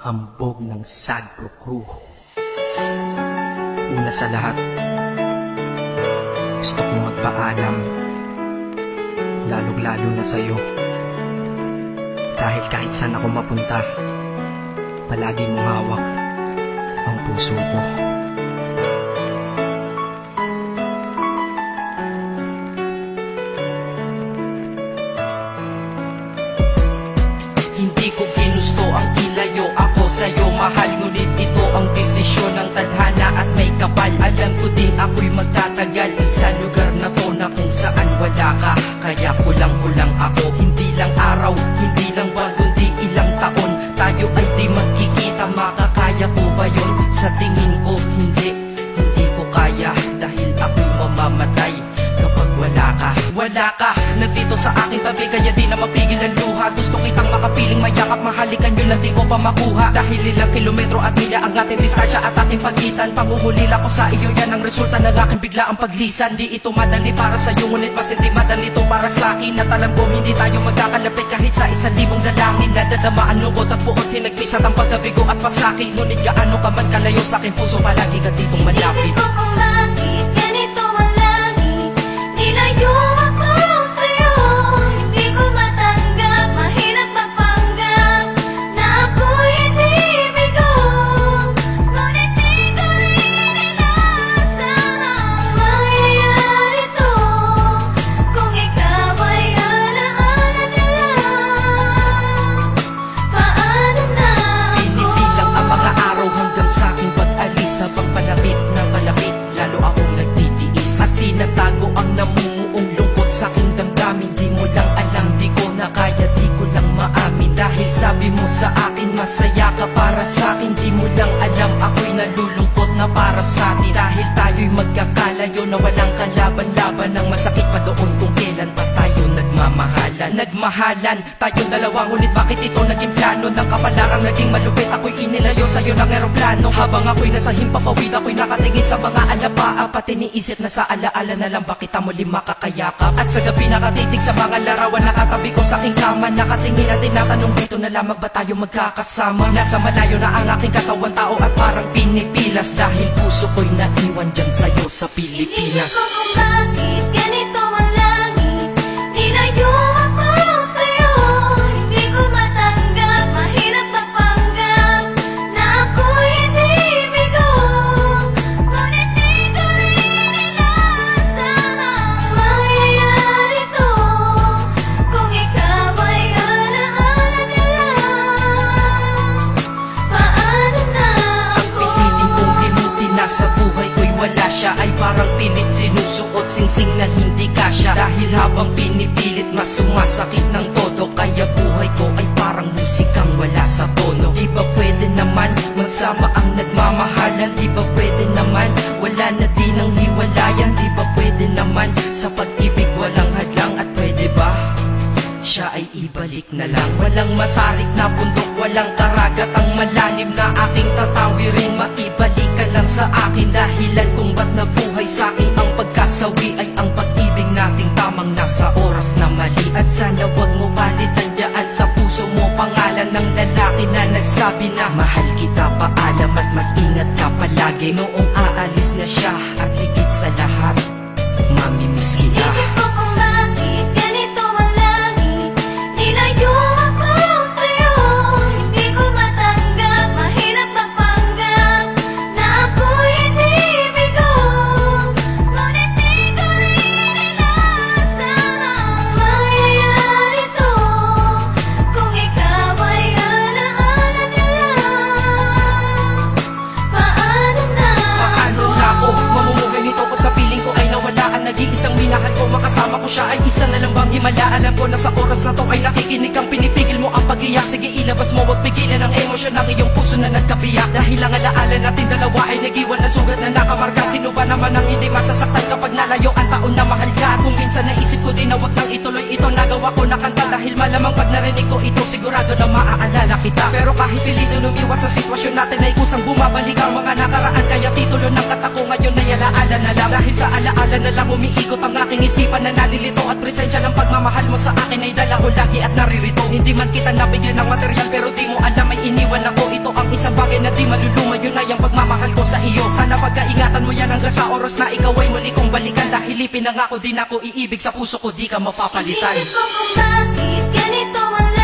hambog ng Sagpro Crew. Una sa lahat, gusto kong magpaalam, lalong-lalo na sa'yo. Dahil kahit saan ako mapunta, palagi mong hawak ang puso ko. Hindi ko ginusto ang ilayo ako sa'yo, mahal. Ngunit ito ang desisyon ng tadhana at may kapal. Alam ko din ako'y magtatagal sa lugar na to na kung saan wala ka. Kaya kulang-kulang ako, hindi lang araw, hindi lang buwan, kundi ilang taon. Tayo ay di magkikita, makakaya ko ba yun? Sa tingin ko hindi ko kaya. Dahil ako'y mamamatay kapag wala ka. Wala ka, nandito sa aking tabi, kaya di na mapigil ang luha. Gusto kitang makapiling mayakap, mahalikan yun lang di ko pa makuha. Dahil ilang kilometro at milya ang ating distansya at ating pagitan. Panguhulila ko sa iyo, yan ang resulta ng aking biglaang paglisan. Di ito madali para sa'yo, ngunit mas hindi madali ito para sa'kin. At alam ko hindi tayo magkakalapit kahit sa 1,000 dalangin. Nadadamaan lungkot at buot, hinagpisat ang pagkabigo at pasakit. Ngunit gaano ka man kalayo sa aking puso, palagi ka ditong malapit. Inisip ko kung bakit ganito ang langit, nilayo ako sa'yo. Hindi ko matanggap, mahirap magpanggap na ako'y hindi bigo. Ngunit di ko rin inaasahang mangyayari to. Kung ikaw ay alaala na lang, paano na ako? Pinipilang ang mga araw hanggang sa aking pag-alis. Habang palapit na palapit, lalo akong nagtitiis. At tinatago ang namumuong lungkot sa aking damdamin. Di mo lang alam, di ko na kaya, di ko lang maamin. Dahil sabi mo sa akin, masaya ka para sa akin. Di mo lang alam, ako'y nalulungkot na para sa atin. Dahil tayo'y magkakalayo na walang kalaban-laban. Ang masakit pa doon kung kailan pa tayo nagmamahalan. Nagmahalan, tayong dalawa, ngunit bakit ito naging plano? Ng kapalarang naging malupit, ako'y inilayo sa'yo ng eroplano. Habang ako'y nasa himpapawid, ako'y nakatingin sa mga alapaa. Pati niisip na sa alaala na lang bakit kita muli makakayakap. At sa gabi nakatitig sa mga larawan, nakatabi ko sa aking kama. Nakatingin at tinatanong, dito na lamang ba tayo magkakasama? Nasa malayo na ang aking katawan, tao at parang pinipilas. Dahil puso ko'y naiwan dyan sa'yo sa Pilipinas. Inisip ko kung bakit ganito ang langit, nilayo ako sa'yo. Hindi ko matanggap, mahirap magpanggap na ako'y hindi bigo. Ngunit di ko rin inaasahang mangyayari to. Kung ikaw ay alaala na lang, paano na ako? Pinipiling kong limutin na sa buhay ko'y wala siya. Ay parang pilit sinusuot, singsing na hindi kasya. Dahil habang pinipilit, mas sumasakit ng todo. Kaya buhay ko ay parang musikang wala sa tono. Di ba pwede naman magsama ang nagmamahalan? Di ba pwede naman wala na din ang hiwalayan? Di ba pwede naman sa pag-ibig walang hadlang? At pwede ba siya ay ibalik na lang? Walang matarik na bundok, walang karagat ang malalim na aking tatawirin. Maibalik ka lang sa akin, dahilan kung ba't nabuhay sa akin ang pagkasawi ay ang pag-ibig nating tamang nasa oras na mali. At sana wag mo palitan dyan sa puso mo pangalan ng lalaki na nagsabi na mahal kita, paalam at mag-ingat ka palagi. Noong aalis na siya at higit sa lahat, mamimiss kita. Inisip ko kung bakit ganito ang langit, nilayo ako sa'yo. Hindi ko matanggap, mahirap magpanggap na ako'y hindi bigo. Ngunit di ko rin inaasahang mangyayari to. Kung ikaw ay alaala na lang, paano na Paano na ako mamumuhay nito ko sa piling ko ay nawala ang nag-iisang minahal ko? Makasama ko siya ay isa na lang bang himala? Alam ko na sa oras na to ay nakikinig kang pinipigil mo ang pag-iyak. Sige ilabas mo, wag pigilan ang emosyon ng iyong puso na nagkabiyak. Dahil ang alaala natin dalawa ay nag-iwan na sugat na nakamarka. Sino ba naman ang hindi masasaktan kapag nalayo ang taon na mahal ka? Kung minsan naisip ko din na wag nang ituloy ito, nagawa ko na kanta. Dahil malamang pag narinig ko ito, sigurado na maaalala kita. Pero kahit pilito lumiwas sa sitwasyon natin ay kusang bumabalik ang mga nakaraan. Kaya titulo ng kanta ko ngayon ay alaala na lang. Dahil sa alaala na lang umiikot ang aking isipan na nalilito. At presensya ng pagmamahal mo sa akin ay dala ko lagi at naririto. Hindi man kita nabigyan ng material, pero di mo alam ay iniwan ako. Ito ang isang bagay na di maluluma, yun ay ang pagmamahal ko sa iyo. Sana pagkaingatan mo yan hanggang sa oras na ikaw ay muli kong balikan. Dahil ipinangako din ako iibig sa puso ko, di ka mapapalitan. Inisip ko kung bakit ganito ang